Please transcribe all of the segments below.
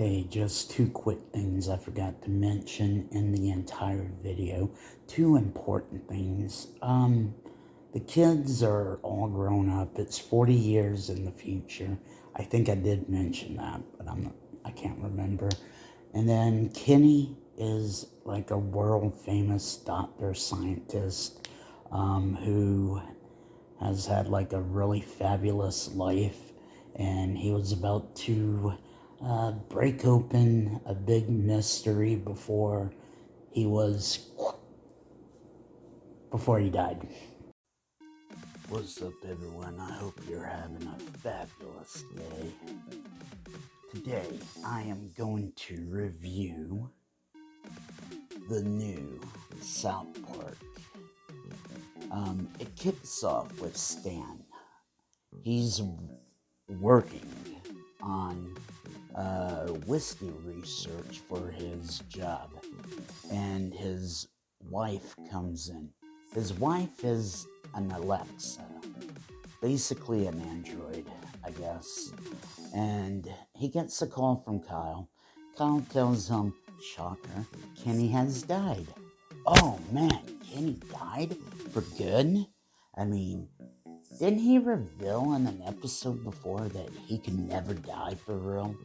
Hey, just two quick things I forgot to mention in the entire video. Two important things. The kids are all grown up. It's 40 years in the future. I think I did mention that, but I can't remember. And then Kenny is like a world famous doctor scientist, who has had like a really fabulous life, and he was about to break open a big mystery he was before he died. What's up, everyone? I hope you're having a fabulous day. Today I am going to review the new South Park. It kicks off with Stan. He's working on whiskey research for his job, and his wife comes in. His wife is an Alexa, basically an android, I guess, and he gets a call from Kyle. Kyle tells him, shocker, Kenny has died. Oh man, Kenny died? For good? I mean, didn't he reveal in an episode before that he can never die for real?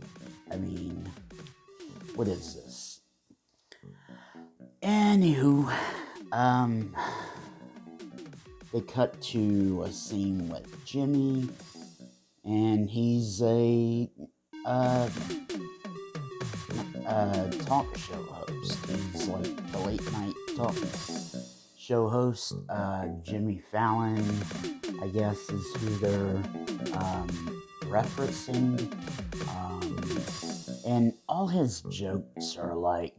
I mean, what is this? Anywho, they cut to a scene with Jimmy, and he's a talk show host. He's like the late night talk show host. Jimmy Fallon, I guess, is who they're referencing. And all his jokes are like,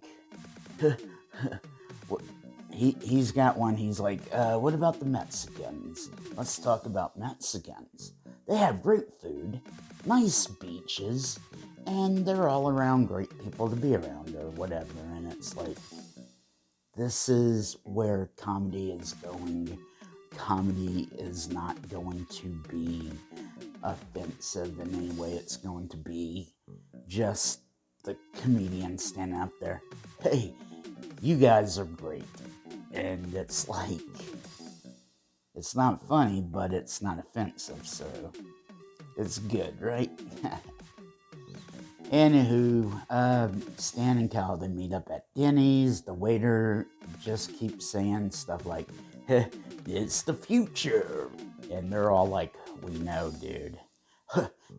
he's got one, he's like, what about the Mexicans? Let's talk about Mexicans. They have great food, nice beaches, and they're all around great people to be around or whatever. And it's like, this is where comedy is going. Comedy is not going to be offensive in any way. It's going to be just the comedian standing out there. Hey, you guys are great. And it's like, it's not funny, but it's not offensive, so it's good, right? Anywho, Stan and Kyle, they meet up at Denny's. The waiter just keeps saying stuff like, it's the future. And they're all like, we know, dude.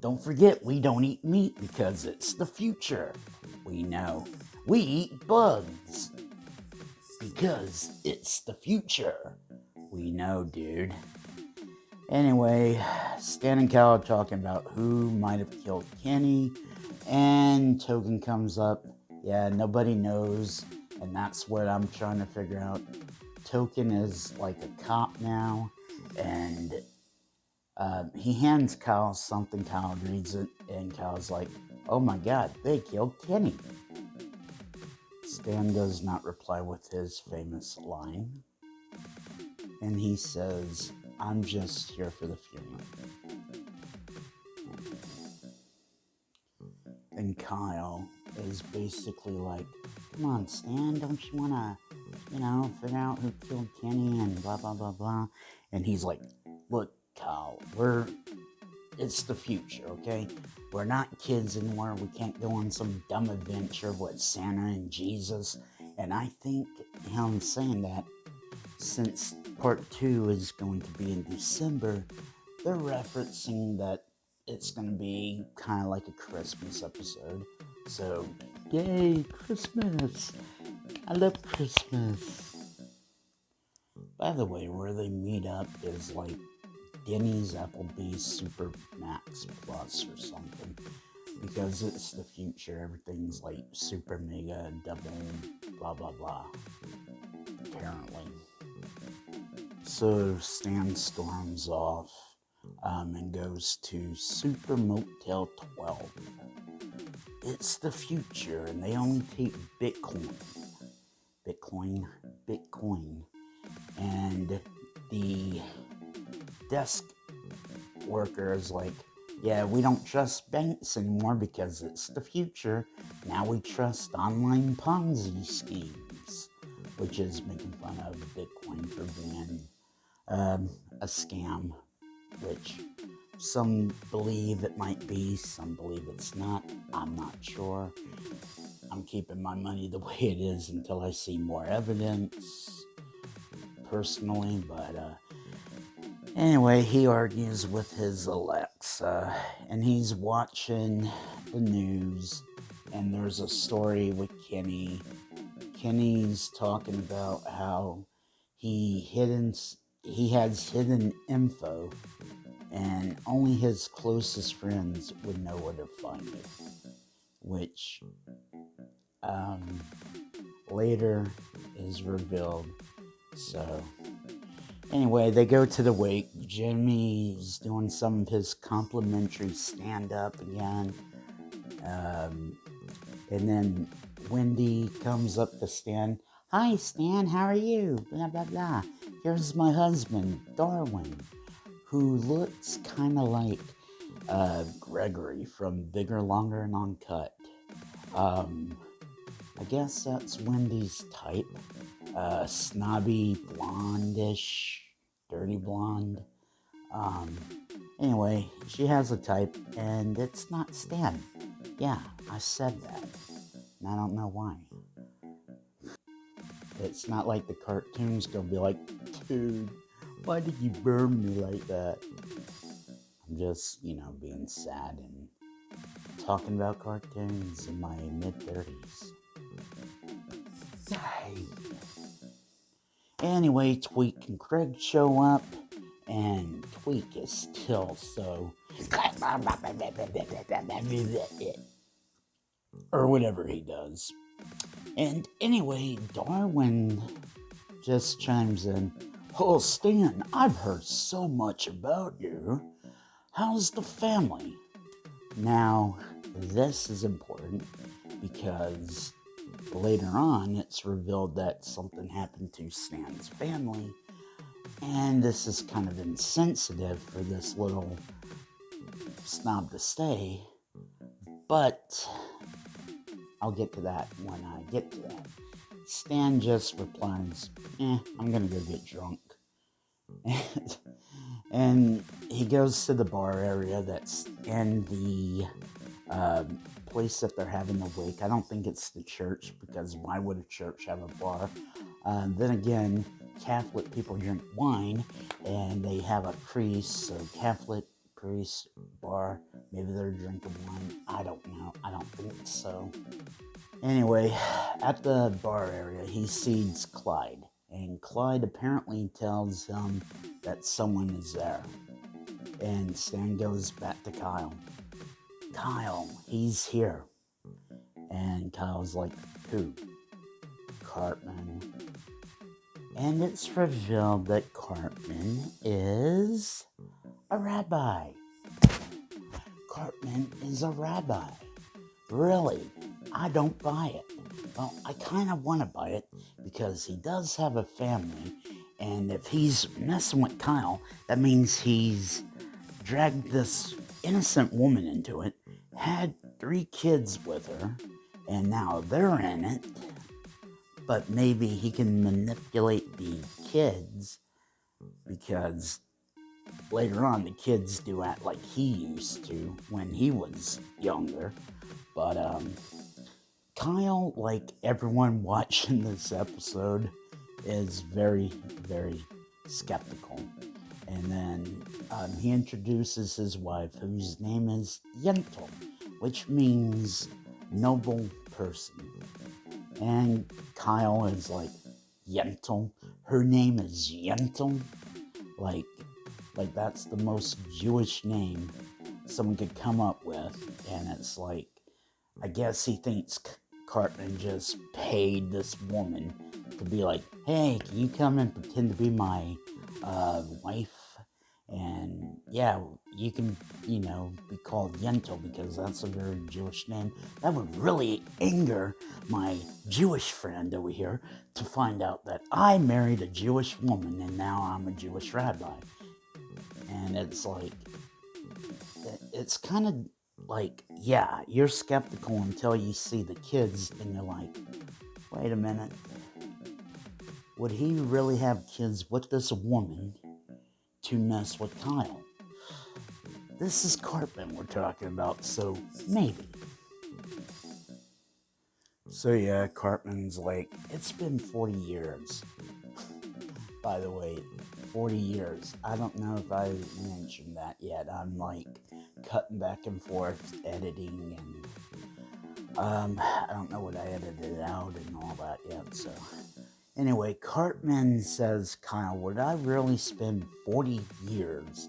Don't forget, we don't eat meat because it's the future. We know. We eat bugs because it's the future. We know, dude. Anyway, Stan and Cal are talking about who might have killed Kenny, and Token comes up. Yeah, nobody knows, and that's what I'm trying to figure out. Token is like a cop now, and he hands Kyle something. Kyle reads it, and Kyle's like, oh my god, they killed Kenny. Stan does not reply with his famous line, and he says, I'm just here for the funeral. And Kyle is basically like, come on, Stan, don't you want to, figure out who killed Kenny and blah, blah, blah, blah. And he's like, look, Kyle, it's the future, okay? We're not kids anymore. We can't go on some dumb adventure with Santa and Jesus. And I think him saying that, since part 2 is going to be in December, they're referencing that it's going to be kind of like a Christmas episode. So, yay, Christmas! I love Christmas. By the way, where they meet up is like Denny's, Applebee's, Super Max Plus or something. Because it's the future, everything's like super mega double blah blah blah. Apparently. So Stan storms off and goes to Super Motel 12. It's the future, and they only take Bitcoin. And the desk worker is like, yeah, we don't trust banks anymore because it's the future. Now we trust online Ponzi schemes, which is making fun of Bitcoin for being a scam, which some believe it might be, some believe it's not. I'm not sure. I'm keeping my money the way it is until I see more evidence, personally. But anyway, he argues with his Alexa, and he's watching the news, and there's a story with Kenny. Kenny's talking about how he has hidden info, and only his closest friends would know where to find it, which um, later is revealed. So anyway, they go to the wake. Jimmy's doing some of his complimentary stand-up again. And then Wendy comes up to Stan. Hi, Stan, how are you? Blah, blah, blah. Here's my husband, Darwin, who looks kind of like Gregory from Bigger, Longer, and Uncut. I guess that's Wendy's type. Snobby, blondish, dirty blonde. Anyway, she has a type, and it's not Stan. Yeah, I said that. And I don't know why. It's not like the cartoon's gonna be like, dude, why did you burn me like that? I'm just, being sad and talking about cartoons in my mid-30s. Anyway, Tweak and Craig show up, and Tweak is still so... or whatever he does. And anyway, Darwin just chimes in, "Oh, Stan, I've heard so much about you. How's the family?" Now, this is important because later on it's revealed that something happened to Stan's family, and this is kind of insensitive for this little snob to say, but I'll get to that when I get to that. Stan just replies, I'm gonna go get drunk. And he goes to the bar area that's in the place that they're having the wake. I don't think it's the church, because why would a church have a bar? Then again, Catholic people drink wine, and they have a priest, so Catholic priest bar, maybe they're drinking wine. I don't know. I don't think so. Anyway, at the bar area, he sees Clyde, and Clyde apparently tells him that someone is there. And Stan goes back to Kyle. Kyle, he's here. And Kyle's like, who? Cartman. And it's revealed that Cartman is a rabbi. Cartman is a rabbi. Really? I don't buy it. Well, I kind of want to buy it because he does have a family, and if he's messing with Kyle, that means he's dragged this innocent woman into it, had 3 kids with her, and now they're in it. But maybe he can manipulate the kids, because later on the kids do act like he used to when he was younger. But Kyle, like everyone watching this episode, is very, very skeptical. And then he introduces his wife, whose name is Yentl, which means noble person. And Kyle is like, Yentl? Her name is Yentl? Like that's the most Jewish name someone could come up with. And it's like, I guess he thinks Cartman just paid this woman to be like, hey, can you come and pretend to be my wife? And yeah, you can, be called Yentl because that's a very Jewish name. That would really anger my Jewish friend over here to find out that I married a Jewish woman and now I'm a Jewish rabbi. And it's like, it's kind of like, yeah, you're skeptical until you see the kids and you're like, wait a minute, would he really have kids with this woman to mess with Kyle? This is Cartman we're talking about, so maybe. So yeah, Cartman's like, it's been 40 years. By the way, 40 years. I don't know if I mentioned that yet. I'm like cutting back and forth, editing, and I don't know what I edited out and all that yet. So anyway, Cartman says, Kyle, would I really spend 40 years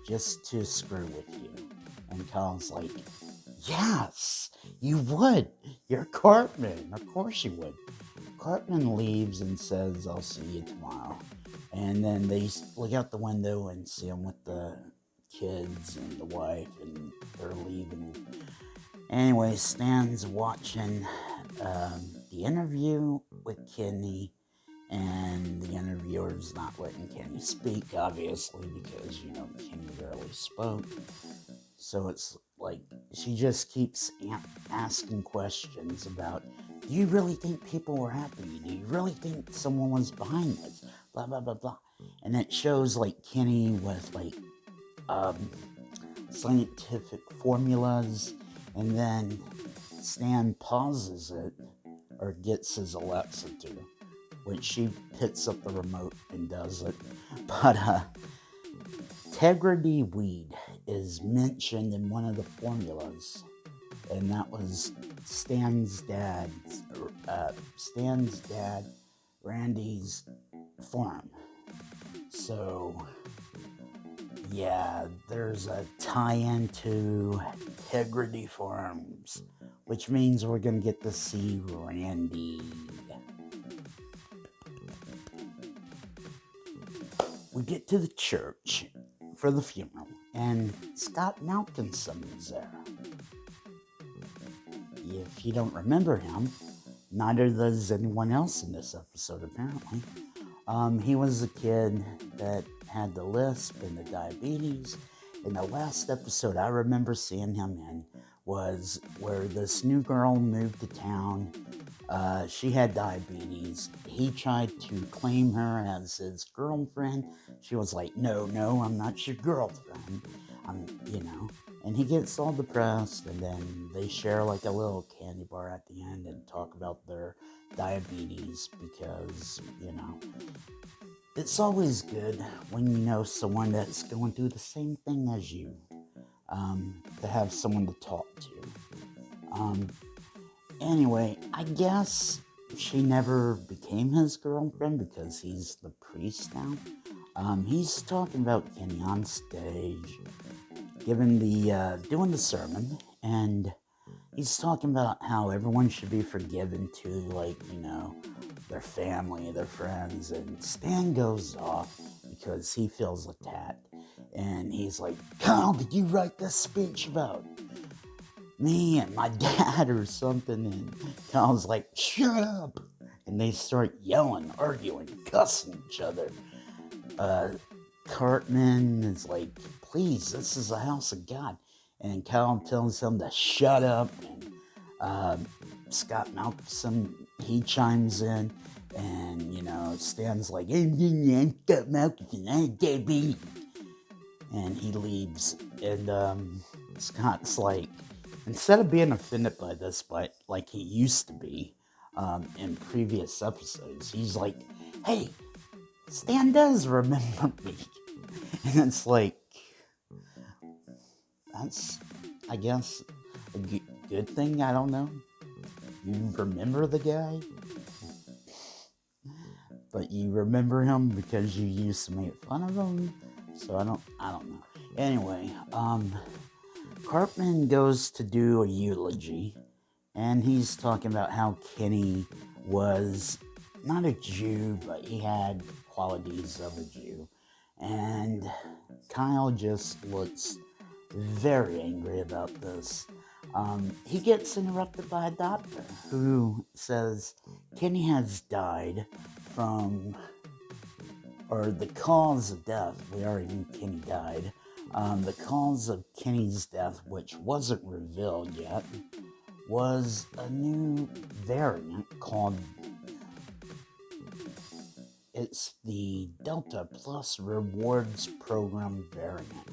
just to screw with you? And Kyle's like, yes, you would. You're Cartman. Of course you would. Cartman leaves and says, I'll see you tomorrow. And then they look out the window and see him with the kids and the wife, and they're leaving. Anyway, Stan's watching the interview with Kenny, and the interviewer's not letting Kenny speak, obviously, because, Kenny barely spoke. So it's like she just keeps asking questions about, do you really think people were happy? Do you really think someone was behind this? Blah, blah, blah, blah. And it shows like Kenny with like scientific formulas, and then Stan pauses it, or gets his Alexa to, which she picks up the remote and does it. But integrity weed is mentioned in one of the formulas, and that was Stan's dad, Randy's farm. So yeah, there's a tie-in to Integrity Farms, which means we're gonna get to see Randy. We get to the church for the funeral, and Scott Malkinson is there. If you don't remember him, neither does anyone else in this episode, apparently. He was a kid that had the lisp and the diabetes. And the last episode I remember seeing him in was where this new girl moved to town. She had diabetes. He tried to claim her as his girlfriend. She was like, no, I'm not your girlfriend. And he gets all depressed, and then they share like a little candy bar at the end and talk about their diabetes, because, it's always good when you know someone that's going through the same thing as you, to have someone to talk to. Anyway, I guess she never became his girlfriend because he's the priest now. He's talking about Kenny on stage, doing the sermon, and he's talking about how everyone should be forgiven to, like, their family, their friends, and Stan goes off because he feels attacked. And he's like, Kyle, did you write this speech about me and my dad or something? And Kyle's like, shut up. And they start yelling, arguing, cussing each other. Cartman is like, please, this is the house of God. And Kyle tells him to shut up. And Scott Malkinson, he chimes in. And, Stan's like, I'm Scott Malkinson, I'm Debbie. And he leaves. And Scott's like, instead of being offended by this, but like he used to be in previous episodes, he's like, hey, Stan does remember me. And it's like, that's, I guess, a good thing. I don't know. You remember the guy, but you remember him because you used to make fun of him. So I don't know. Anyway, Cartman goes to do a eulogy, and he's talking about how Kenny was not a Jew, but he had qualities of a Jew. And Kyle just looks very angry about this. He gets interrupted by a doctor who says Kenny has died from, or the cause of death, we already knew Kenny died, The cause of Kenny's death, which wasn't revealed yet, was a new variant called, it's the Delta Plus Rewards Program variant.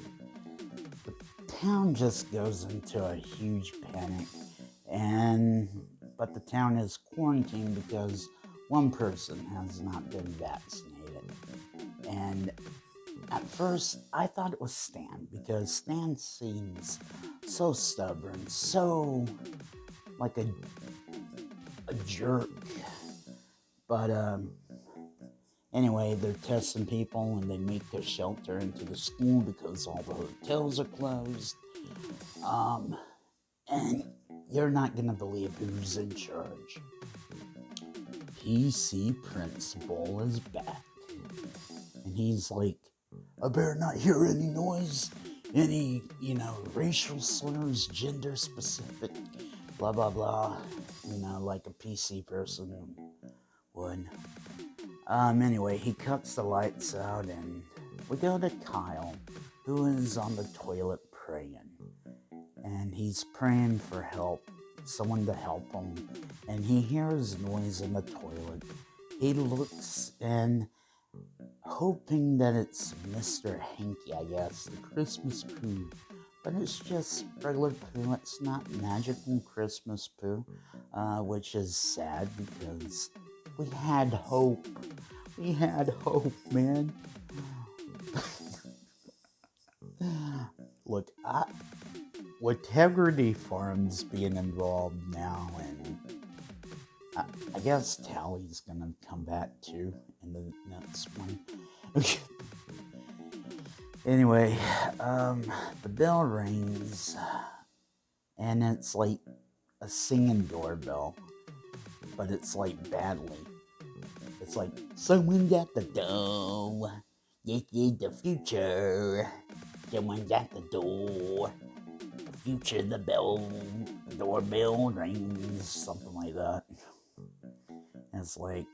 The town just goes into a huge panic, but the town is quarantined because one person has not been vaccinated. And at first, I thought it was Stan, because Stan seems so stubborn, so like a jerk. But anyway, they're testing people, and they make the shelter into the school because all the hotels are closed. And you're not gonna believe who's in charge. PC Principal is back. And he's like, I better not hear any noise, any, racial slurs, gender specific, blah, blah, blah, like a PC person would. Anyway, he cuts the lights out, and we go to Kyle, who is on the toilet praying. And he's praying for help, someone to help him, and he hears noise in the toilet. He looks in, hoping that it's Mr. Hanky, I guess, the Christmas poo. But it's just regular poo. It's not magical Christmas poo, which is sad because we had hope. We had hope, man. Look, Integrity Farms being involved now, and I guess Tally's gonna come back too in the next one. Anyway, the bell rings, and it's like a singing doorbell, but it's like badly. It's like, someone's at the door. This is the future. Someone's at the door. The future, the doorbell rings, something like that. And it's like,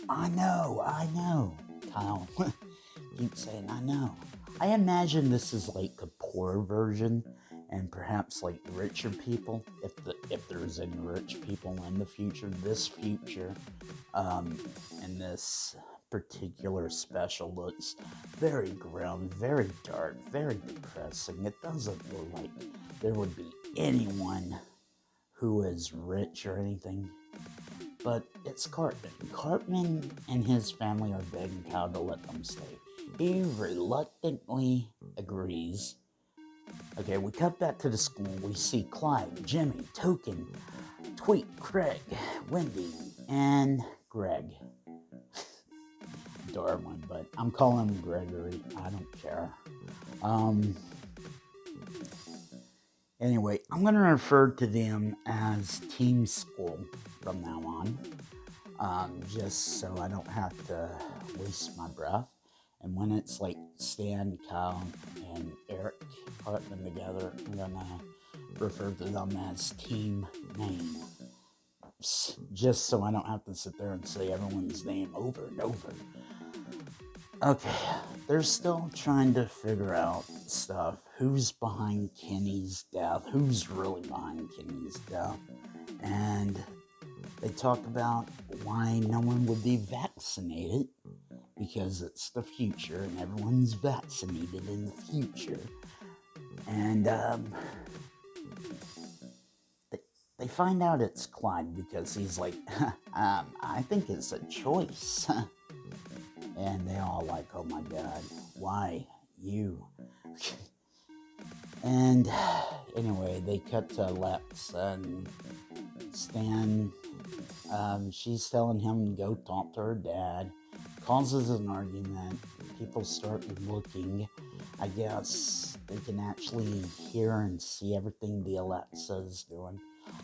I know, Kyle. Keep saying, I know. I imagine this is like a poor version, and perhaps like richer people, if there's any rich people in the future. This future, and this particular special looks very grim, very dark, very depressing. It doesn't look like there would be anyone who is rich or anything. But it's Cartman. Cartman and his family are begging Kyle to let them stay. He reluctantly agrees. Okay, we cut back to the school. We see Clyde, Jimmy, Token, Tweet, Craig, Wendy, and Greg. Darwin, but I'm calling him Gregory. I don't care. Anyway, I'm going to refer to them as Team School from now on, just so I don't have to waste my breath. And when it's like Stan, Kyle, and Eric Cartman together, I'm going to refer to them as Team Name, just so I don't have to sit there and say everyone's name over and over. Okay, they're still trying to figure out stuff. Who's behind Kenny's death? Who's really behind Kenny's death? And they talk about why no one would be vaccinated, because it's the future and everyone's vaccinated in the future. And they find out it's Clyde because he's like, I think it's a choice. And they all like, oh my God, why you? And anyway, they cut to Lex and Stan. She's telling him to go talk to her dad. Causes an argument. People start looking. I guess they can actually hear and see everything the Alexa's doing.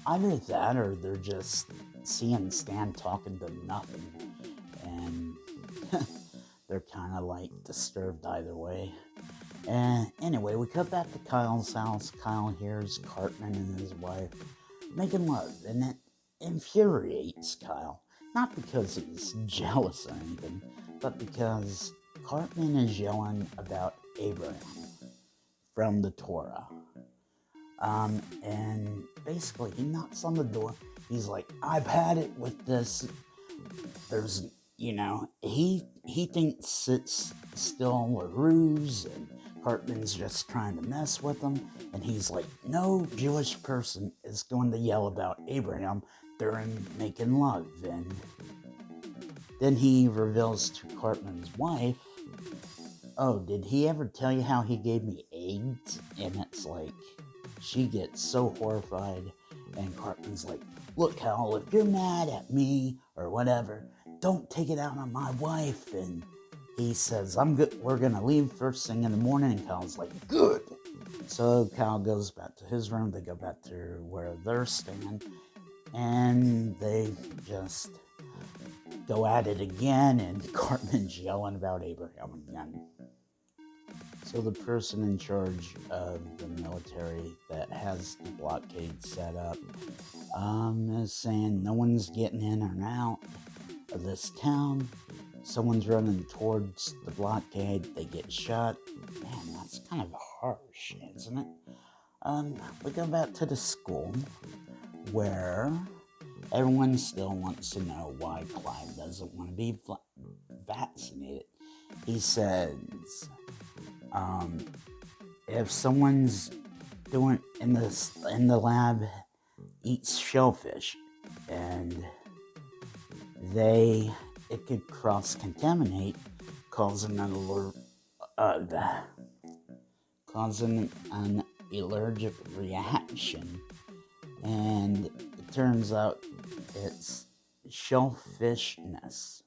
Either that or they're just seeing Stan talking to nothing. And they're kind of like disturbed either way. And anyway, we cut back to Kyle's house. Kyle hears Cartman and his wife making love, and it infuriates Kyle. Not because he's jealous or anything, but because Cartman is yelling about Abraham. from the Torah. And basically he knocks on the door. He's like, I've had it with this. There's, he thinks it's still a ruse and Cartman's just trying to mess with him. And he's like, no Jewish person is going to yell about Abraham during making love. And then he reveals to Cartman's wife, oh, did he ever tell you how he gave me AIDS? And it's like, she gets so horrified, and Cartman's like, look, Hal, if you're mad at me or whatever, don't take it out on my wife. And he says, I'm good. We're going to leave first thing in the morning. And Cal's like, good. So Cal goes back to his room. They go back to where they're staying, and they just go at it again, and Cartman's yelling about Abraham again. So the person in charge of the military that has the blockade set up is saying no one's getting in or out of this town. Someone's running towards the blockade. They get shot. Man, that's kind of harsh, isn't it? We go back to the school where everyone still wants to know why Clive doesn't want to be vaccinated. He says, if someone's doing in the lab eats shellfish, and it could cross-contaminate, causing an allergic reaction, and it turns out it's shellfishness,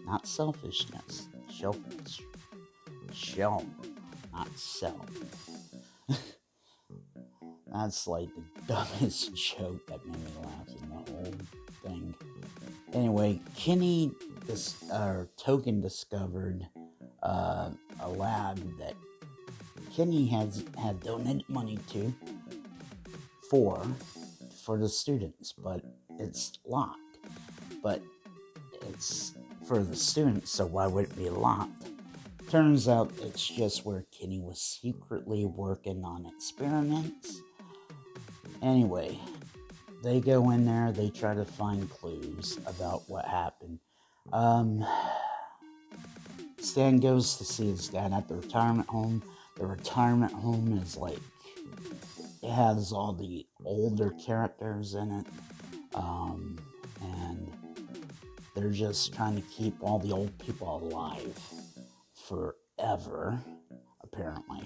not selfishness. Shellfish. Shell, not cell. That's like the dumbest joke that made me laugh in the whole thing. Anyway, Token discovered a lab that Kenny had donated money to for the students, but it's locked. But it's for the students, so why would it be locked? Turns out it's just where Kenny was secretly working on experiments. Anyway, they go in there, they try to find clues about what happened. Stan goes to see his dad at the retirement home. The retirement home is like, it has all the older characters in it. And they're just trying to keep all the old people alive forever, apparently.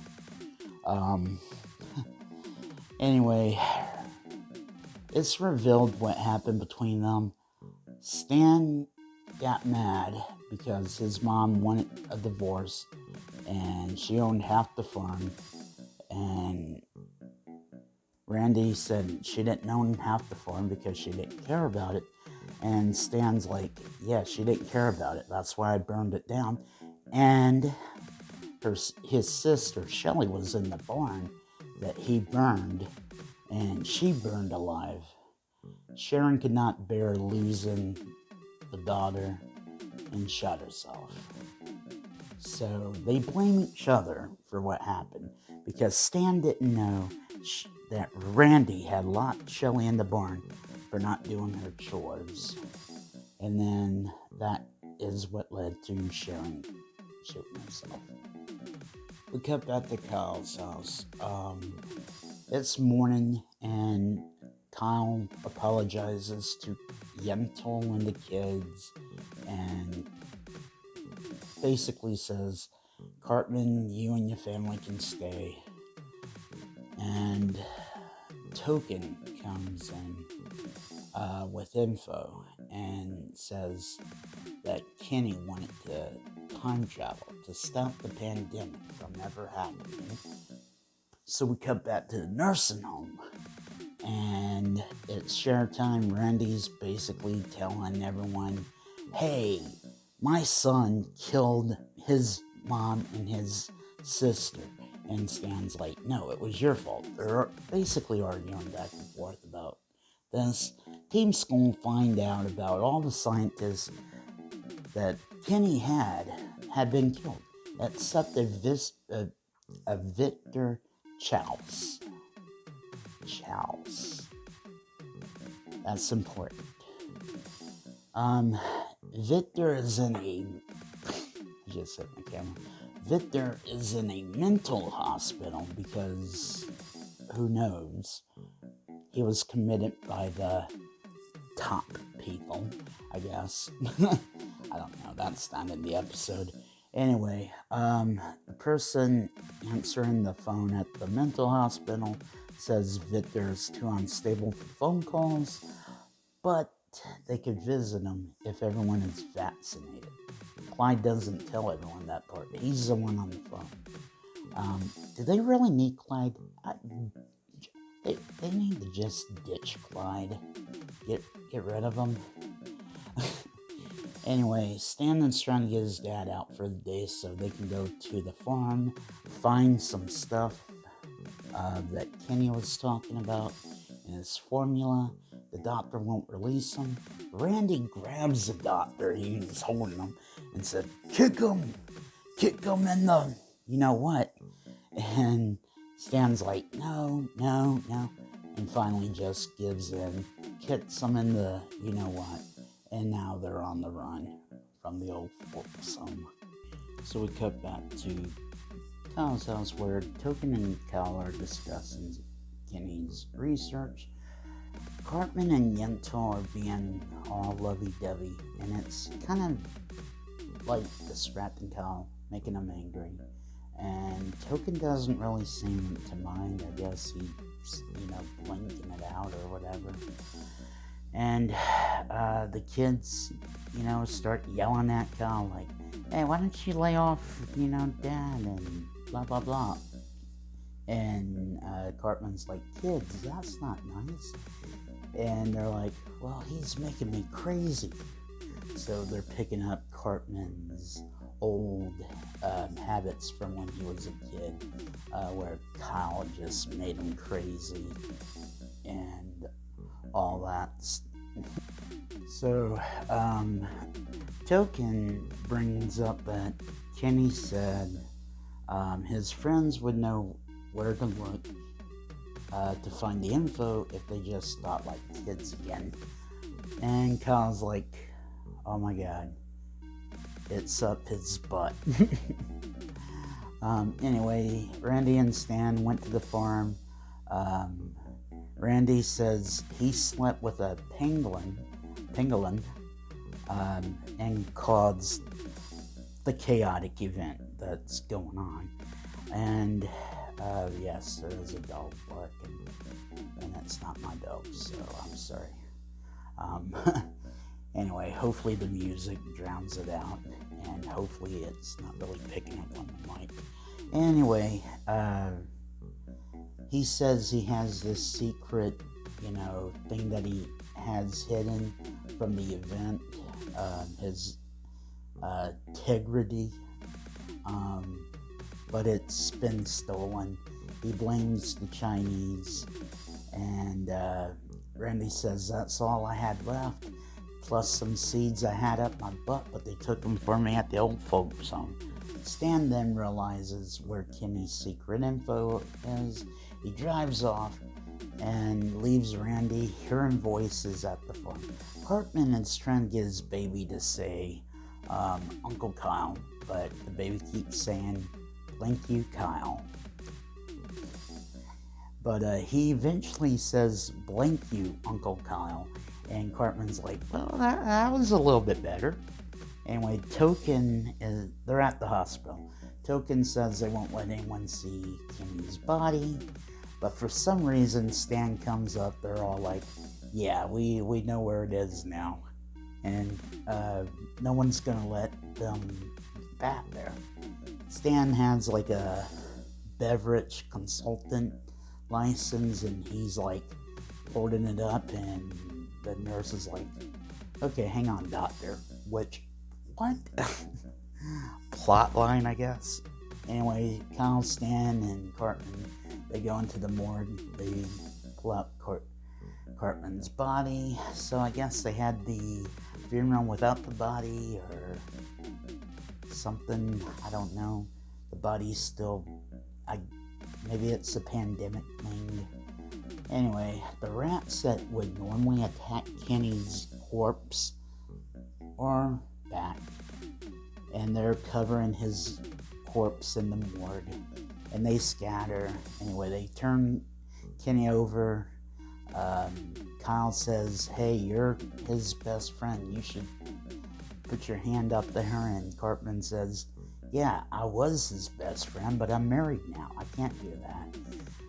Anyway, it's revealed what happened between them. Stan got mad because his mom wanted a divorce and she owned half the farm, and Randy said she didn't own half the farm because she didn't care about it. And Stan's like, yeah, she didn't care about it. That's why I burned it down. And his sister, Shelley, was in the barn that he burned, and she burned alive. Sharon could not bear losing the daughter and shot herself. So they blame each other for what happened because Stan didn't know that Randy had locked Shelley in the barn for not doing her chores. And then that is what led to Sharon shooting herself. We cut back to Kyle's house. It's morning, and Kyle apologizes to Yentl and the kids, and basically says, Cartman, you and your family can stay. And Token comes in with info and says that Kenny wanted to time travel to stop the pandemic from ever happening. So we cut back to the nursing home, and it's share time. Randy's basically telling everyone, hey, my son killed his mom and his sister. And Stan's like, no, it was your fault. They're basically arguing back and forth about this. Team's going to find out about all the scientists that Kenny had been killed, except Victor Chouse. Chouse. That's important. Victor is in a... I just hit my camera. Victor is in a mental hospital because, who knows, he was committed by the top people, I guess. I don't know, that's not in the episode. Anyway, the person answering the phone at the mental hospital says Victor's too unstable for phone calls, but they could visit him if everyone is vaccinated. Clyde doesn't tell everyone that part. He's the one on the phone. Do they really need Clyde? They need to just ditch Clyde. Get rid of him. Anyway, Stanley's trying to get his dad out for the day so they can go to the farm, find some stuff that Kenny was talking about in his formula. The doctor won't release him. Randy grabs the doctor, he's holding him, and said, kick him in the you-know-what. And Stan's like, no, and finally just gives in, kicks him in the you-know-what. And now they're on the run from the old folks home. So we cut back to Kyle's house where Token and Kyle are discussing Kenny's research. Cartman and Yentl are being all lovey-dovey, and it's kind of like distracting Kyle, making him angry. And Token doesn't really seem to mind. I guess he's, blinking it out or whatever. And the kids, start yelling at Kyle like, hey, why don't you lay off, Dad, and blah, blah, blah. And Cartman's like, kids, that's not nice. And they're like, well, he's making me crazy. So they're picking up Cartman's old habits from when he was a kid, where Kyle just made him crazy and all that. So Token brings up that Kenny said his friends would know where to look to find the info if they just thought like kids again. And Kyle's like, oh my god, it's up his butt. Anyway, Randy and Stan went to the farm. Randy says he slept with a pangolin, and caused the chaotic event that's going on. And yes, there is a dog barking, and it's not my dog, so I'm sorry. Anyway, hopefully the music drowns it out, and hopefully it's not really picking up on the mic. Anyway, he says he has this secret, thing that he has hidden from the event, his integrity, but it's been stolen. He blames the Chinese, and Randy says that's all I had left, plus some seeds I had up my butt, but they took them for me at the old folks' home. Stan then realizes where Kenny's secret info is. He drives off and leaves Randy hearing voices at the farm. Cartman is trying to get his baby to say Uncle Kyle, but the baby keeps saying, thank you, Kyle. But he eventually says, blank you, Uncle Kyle. And Cartman's like, well, that was a little bit better. Anyway, they're at the hospital. Token says they won't let anyone see Kenny's body. But for some reason, Stan comes up. They're all like, yeah, we know where it is now. And no one's going to let them back there. Stan has like a beverage consultant license, and he's like holding it up, and the nurse is like, okay, hang on, doctor. What? Plot line, I guess. Anyway, Kyle, Stan, and Cartman, they go into the morgue. They pull out Cartman's body. So I guess they had the funeral without the body or something. I don't know. The body's still maybe it's a pandemic thing. Anyway, the rats that would normally attack Kenny's corpse are back, and they're covering his corpse in the morgue, and they scatter. Anyway, they turn Kenny over. Kyle says, hey, you're his best friend, you should put your hand up there. And Cartman says, yeah, I was his best friend, but I'm married now, I can't do that.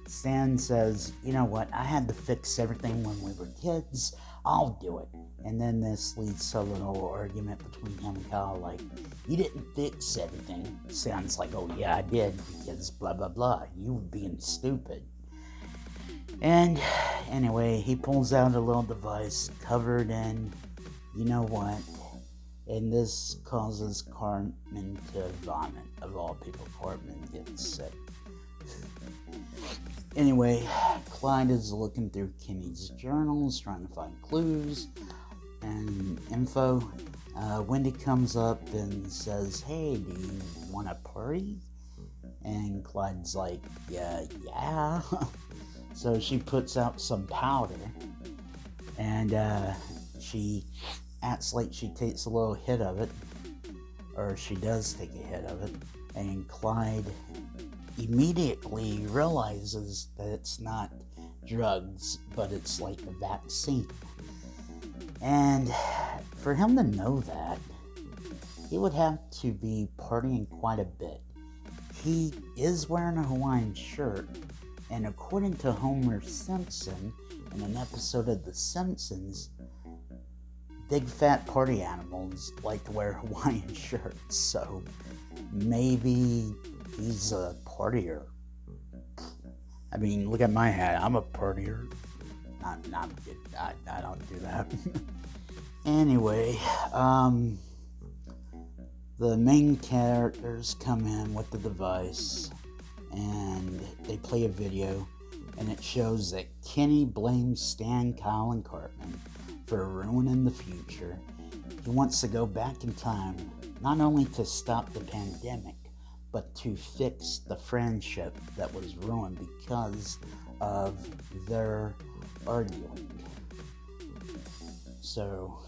Stan says, you know what, I had to fix everything when we were kids, I'll do it. And then this leads to a little argument between him and Kyle, like, you didn't fix everything. Stan's like, oh yeah, I did, because blah blah blah, you were being stupid. And anyway, he pulls out a little device covered in, you know what, and this causes Cartman to vomit. Of all people, Cartman gets sick. Anyway, Clyde is looking through Kenny's journals, trying to find clues and info. Wendy comes up and says, hey, do you want a party? And Clyde's like, yeah. So she puts out some powder, and she acts like she takes a little hit of it, or she does take a hit of it, and Clyde immediately realizes that it's not drugs, but it's like a vaccine. And for him to know that, he would have to be partying quite a bit. He is wearing a Hawaiian shirt, and according to Homer Simpson, in an episode of The Simpsons, big fat party animals like to wear Hawaiian shirts, so maybe he's a partier. I mean, look at my hat, I'm a partier. I don't do that. Anyway, the main characters come in with the device, and they play a video, and it shows that Kenny blames Stan, Kyle, and Cartman for ruining the future. He wants to go back in time, not only to stop the pandemic, but to fix the friendship that was ruined because of their arguing. So,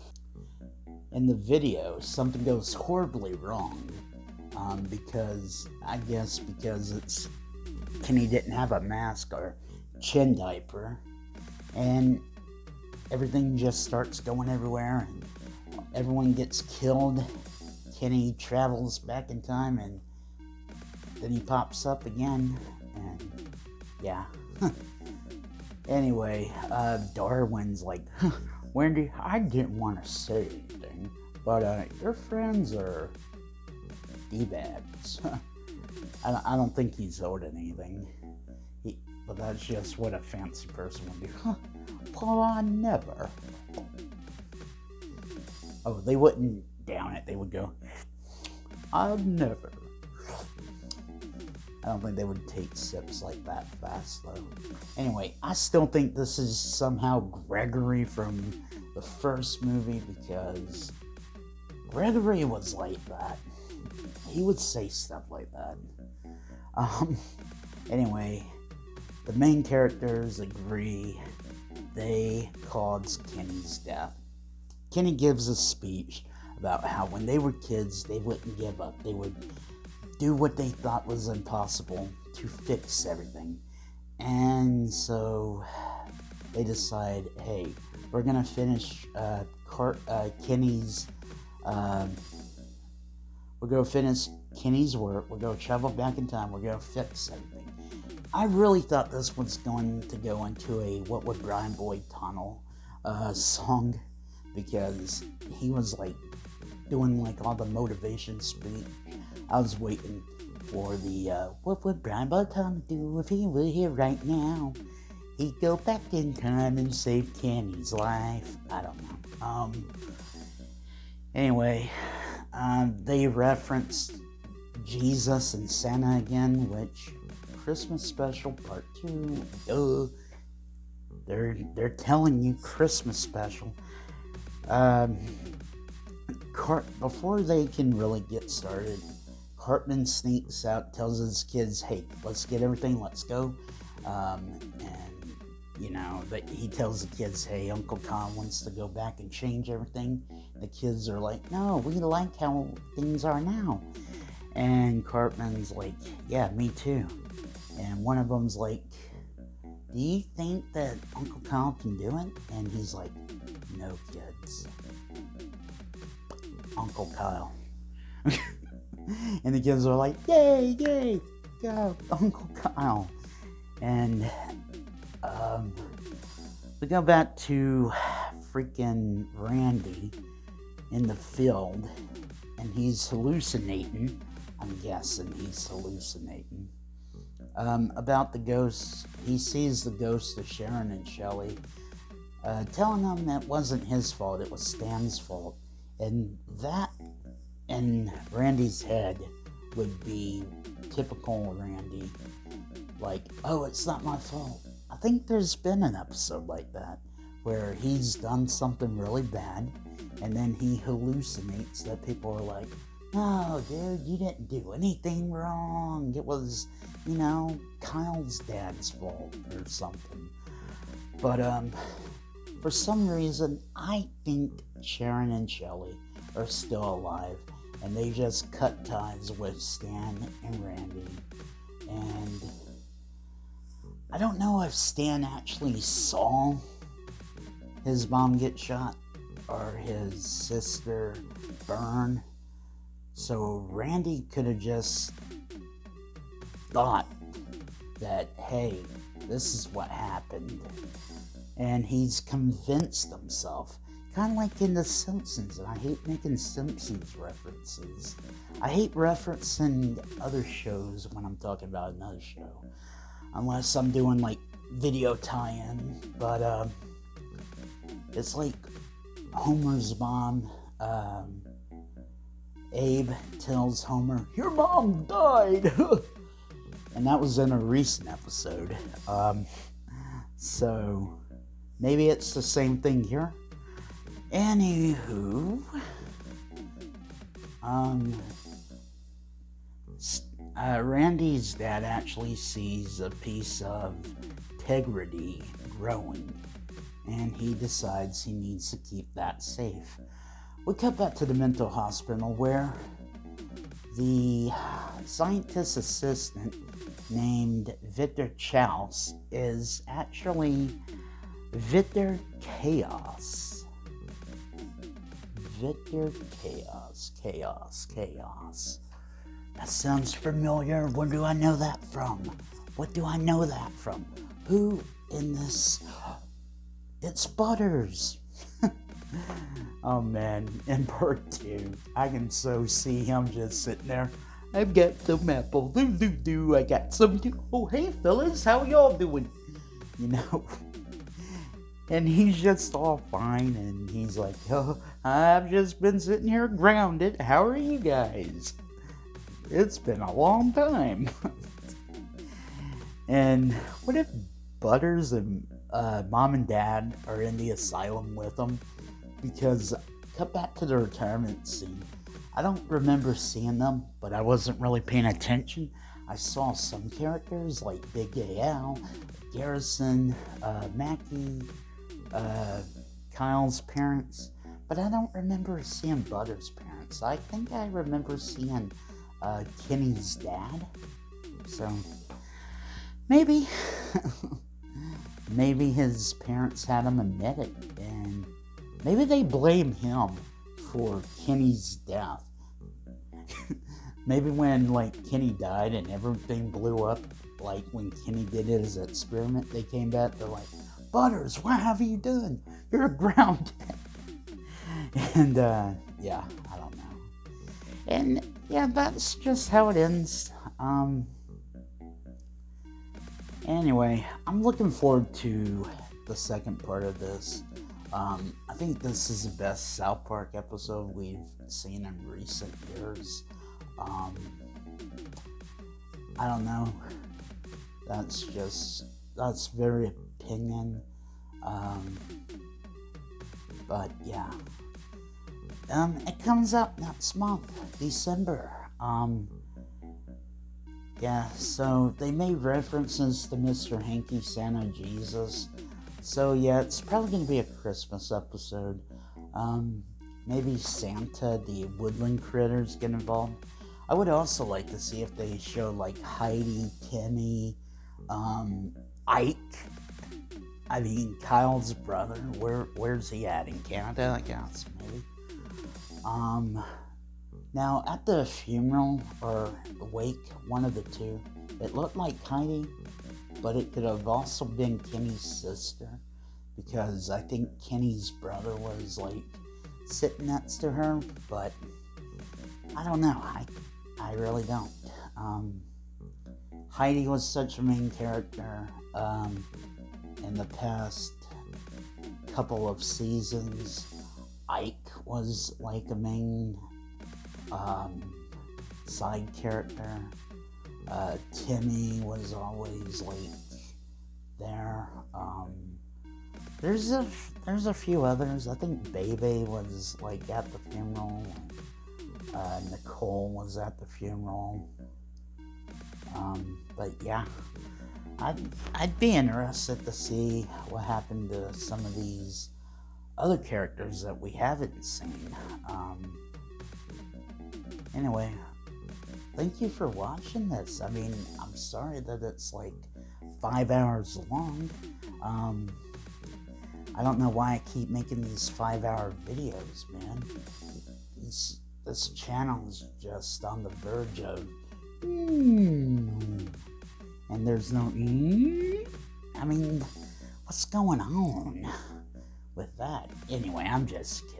in the video, something goes horribly wrong, because it's Kenny didn't have a mask or chin diaper, and everything just starts going everywhere, and everyone gets killed. Kenny travels back in time, and then he pops up again, and yeah. Anyway, Darwin's like, Wendy, I didn't want to say anything, but your friends are D-bags. I don't think he's owed anything, but that's just what a fancy person would do. Well, I never. Oh, they wouldn't down it, they would go, I've never. I don't think they would take sips like that fast, though. Anyway, I still think this is somehow Gregory from the first movie, because Gregory was like that. He would say stuff like that. Anyway, the main characters agree they caused Kenny's death. Kenny gives a speech about how when they were kids, they wouldn't give up. They would do what they thought was impossible to fix everything. And so they decide, hey, we're gonna finish Kenny's we're gonna finish Kenny's work, we're gonna travel back in time, we're gonna fix everything. I really thought this was going to go into a What Would Brian Boyd Tunnel song, because he was like doing like all the motivation speech. I was waiting for the what would Brian Boyd Tunnel do if he were here right now? He'd go back in time and save Kenny's life. I don't know. Anyway, they referenced Jesus and Santa again, which Christmas special part 2. They're telling you Christmas special. Before they can really get started, Cartman sneaks out, tells his kids, hey, let's get everything, let's go. And, you know, he tells the kids, hey, Uncle Kyle wants to go back and change everything. The kids are like, no, we like how things are now. And Cartman's like, yeah, me too. And one of them's like, do you think that Uncle Kyle can do it? And he's like, no, kids. Uncle Kyle. And the kids are like, yay, yay, go, Uncle Kyle. And we go back to freaking Randy in the field, and he's hallucinating. I'm guessing he's hallucinating. About the ghosts, he sees the ghost of Sharon and Shelley, telling them that wasn't his fault, it was Stan's fault. And that, in Randy's head, would be typical Randy. Like, oh, it's not my fault. I think there's been an episode like that, where he's done something really bad, and then he hallucinates that people are like, no, dude, you didn't do anything wrong. It was, you know, Kyle's dad's fault or something. But, for some reason, I think Sharon and Shelley are still alive, and they just cut ties with Stan and Randy. And I don't know if Stan actually saw his mom get shot or his sister burn. So Randy could have just thought that, hey, this is what happened. And he's convinced himself. Kind of like in The Simpsons. And I hate making Simpsons references. I hate referencing other shows when I'm talking about another show. Unless I'm doing like video tie-in. But it's like Homer's mom, Abe tells Homer, your mom died. And that was in a recent episode. So maybe it's the same thing here. Anywho, Randy's dad actually sees a piece of integrity growing, and he decides he needs to keep that safe. We cut back to the mental hospital where the scientist assistant named Victor Chaos is actually Victor Chaos. Victor Chaos. That sounds familiar. Where do I know that from? What do I know that from? Who in this? It's Butters. Oh man, in part 2, I can so see him just sitting there. I've got some apple, I got some too. Oh hey fellas, how y'all doing? You know? And he's just all fine, and he's like, oh, I've just been sitting here grounded. How are you guys? It's been a long time. And what if Butters and mom and dad are in the asylum with him? Because, cut back to the retirement scene. I don't remember seeing them, but I wasn't really paying attention. I saw some characters like Big Gay Al, Garrison, Mackie, Kyle's parents, but I don't remember seeing Butters' parents. I think I remember seeing Kenny's dad. So maybe maybe his parents had him admit it, and maybe they blame him for Kenny's death. Maybe when like Kenny died and everything blew up, like when Kenny did his experiment, they came back, they're like, Butters, what have you done? You're grounded. And yeah, I don't know. And yeah, that's just how it ends. Anyway, I'm looking forward to the second part of this. I think this is the best South Park episode we've seen in recent years. I don't know. That's very opinion. But yeah. It comes out next month, December. Yeah, so they made references to Mr. Hanky Santa Jesus. So yeah, it's probably going to be a Christmas episode. Um, Maybe Santa, the woodland critters, get involved. I would also like to see if they show like Heidi, Timmy, Ike. I mean, Kyle's brother. Where's he at? In Canada, I guess, maybe. Um, Now, at the funeral or wake, one of the two, it looked like Heidi, but it could have also been Kenny's sister, because I think Kenny's brother was like sitting next to her, but I don't know. I really don't. Heidi was such a main character in the past couple of seasons. Ike was like a main side character. Timmy was always like there. There's a few others. I think Bebe was like at the funeral. Nicole was at the funeral. But yeah, I'd be interested to see what happened to some of these other characters that we haven't seen. Anyway, thank you for watching this. I mean, I'm sorry that it's like 5 hours long. I don't know why I keep making these 5-hour videos, man. This channel is just on the verge of and there's no I mean, what's going on with that? Anyway, I'm just kidding.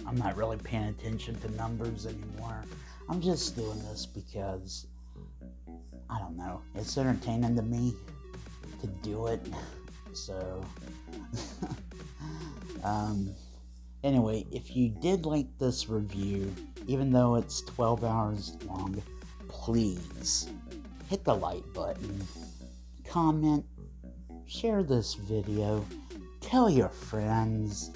I'm not really paying attention to numbers anymore. I'm just doing this because, I don't know, it's entertaining to me to do it. So, anyway, if you did like this review, even though it's 12 hours long, please hit the like button, comment, share this video, tell your friends,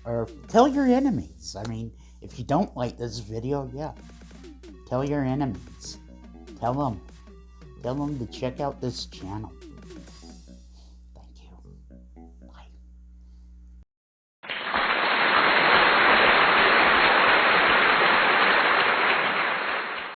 or tell your enemies. I mean, if you don't like this video, yeah, tell your enemies. Tell them to check out this channel.